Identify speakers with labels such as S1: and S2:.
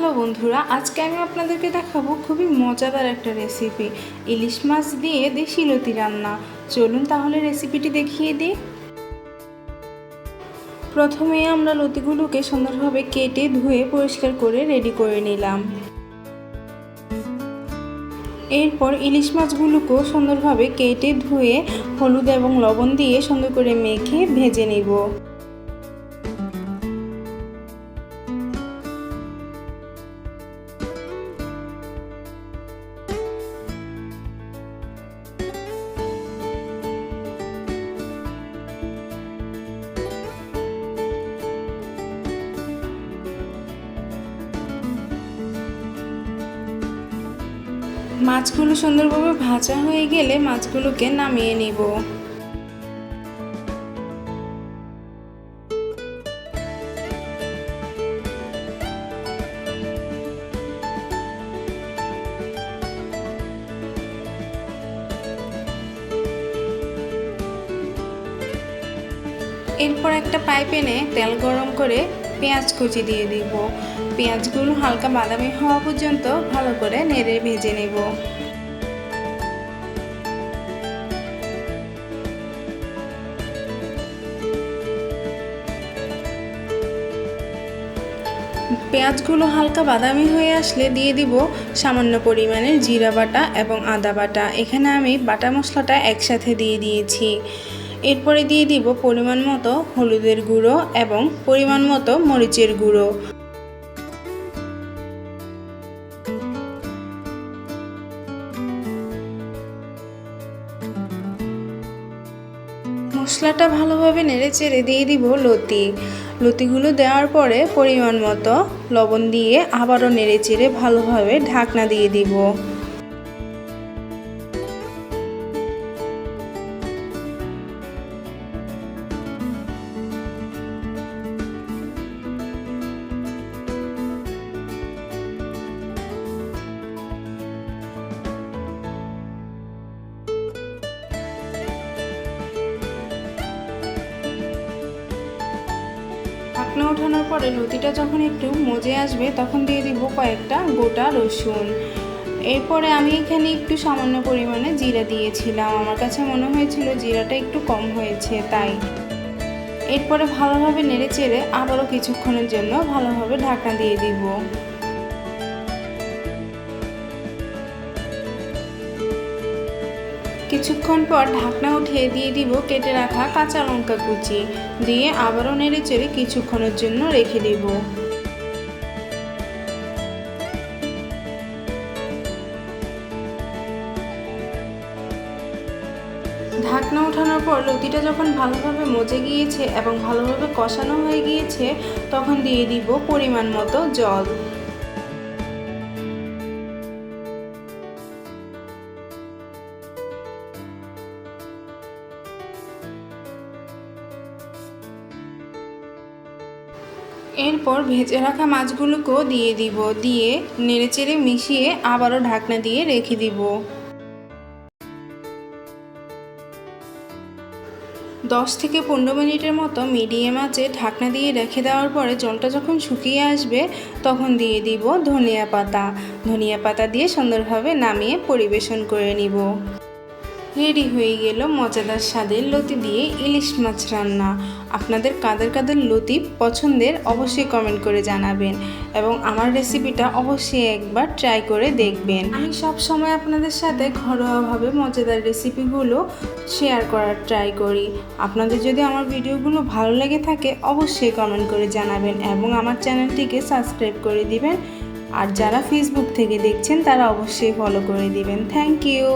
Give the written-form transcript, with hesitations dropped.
S1: Hello বন্ধুরা, আজকে আমি আপনাদেরকে দেখাবো খুবই মজাদার একটা রেসিপি, ইলিশ মাছ দিয়ে দেশি লতি রান্না। চলুন তাহলে রেসিপিটি দেখিয়ে দিই। প্রথমে আমরা লতিগুলোকে সুন্দরভাবে কেটে ধুয়ে পরিষ্কার করে রেডি করে নিলাম। এরপর ইলিশ মাছগুলোকেও সুন্দরভাবে কেটে ধুয়ে হলুদ এবং লবণ দিয়ে সুন্দর করে মেখে ভেজে নেব। মাছগুলো সুন্দরভাবে ভাজা হয়ে গেলে মাছগুলোকে নামিয়ে নিব। এরপর একটা ফ্রাই প্যানে তেল গরম করে পেঁয়াজ কুচি দিয়ে দিব। পেঁয়াজগুলো হালকা বাদামি হওয়া পর্যন্ত ভালো করে নেড়ে ভেজে নেব। পেঁয়াজগুলো হালকা বাদামি হয়ে আসলে দিয়ে দিব সামান্য পরিমাণের জিরা বাটা এবং আদা বাটা। এখানে আমি বাটা মশলাটা একসাথে দিয়ে দিয়েছি। এরপরে দিয়ে দিব পরিমাণ মতো হলুদের গুঁড়ো এবং পরিমাণ মতো মরিচের গুঁড়ো। মশলাটা ভালোভাবে নেড়েচেড়ে দিয়ে দিব লতিগুলো দেওয়ার পরে পরিমাণ মতো লবণ দিয়ে আবারও নেড়েচেড়ে ভালোভাবে ঢাকনা দিয়ে দিব। ঢাকনা ওঠানোর পরে লতিটা যখন একটু মজে আসবে তখন দিয়ে দিব কয়েকটা গোটা রসুন। এরপরে আমি এখানে একটু সামান্য পরিমাণে জিরা দিয়েছিলাম, আমার কাছে মনে হয়েছিল জিরাটা একটু কম হয়েছে তাই। এরপরে ভালোভাবে নেড়েচেড়ে আবারও কিছুক্ষণের জন্য ভালোভাবে ঢাকনা দিয়ে দিব। কিছুক্ষণ পর ঢাকনা উঠিয়ে দিয়ে দিব কেটে রাখা কাঁচা লঙ্কা কুচি দিয়ে আবারও নেড়েচেড়ে কিছুক্ষণের জন্য রেখে দিব। ঢাকনা ওঠানোর পর লতিটা যখন ভালোভাবে মজে গিয়েছে এবং ভালোভাবে কষানো হয়ে গিয়েছে তখন দিয়ে দিব পরিমাণ মতো জল। এরপর ভেজে রাখা মাছগুলোকেও দিয়ে দিব, দিয়ে নেড়েচেড়ে মিশিয়ে আবারও ঢাকনা দিয়ে রেখে দিব। 10 থেকে 15 মিনিটের মতো মিডিয়াম আঁচে ঢাকনা দিয়ে রেখে দেওয়ার পরে জলটা যখন শুকিয়ে আসবে তখন দিয়ে দিব ধনিয়া পাতা দিয়ে সুন্দরভাবে নামিয়ে পরিবেশন করে নিব। রেডি হয়ে গেল মজাদার স্বাদের লতি দিয়ে ইলিশ মাছ রান্না। আপনাদের কাদের কাদের লতি পছন্দের অবশ্যই কমেন্ট করে জানাবেন এবং আমার রেসিপিটা অবশ্যই একবার ট্রাই করে দেখবেন। আমি সব সময় আপনাদের সাথে ঘরোয়াভাবে মজাদার রেসিপিগুলো শেয়ার করার ট্রাই করি। আপনাদের যদি আমার ভিডিওগুলো ভালো লেগে থাকে অবশ্যই কমেন্ট করে জানাবেন এবং আমার চ্যানেলটিকে সাবস্ক্রাইব করে দিবেন। আর যারা ফেসবুক থেকে দেখছেন তারা অবশ্যই ফলো করে দিবেন। Thank you.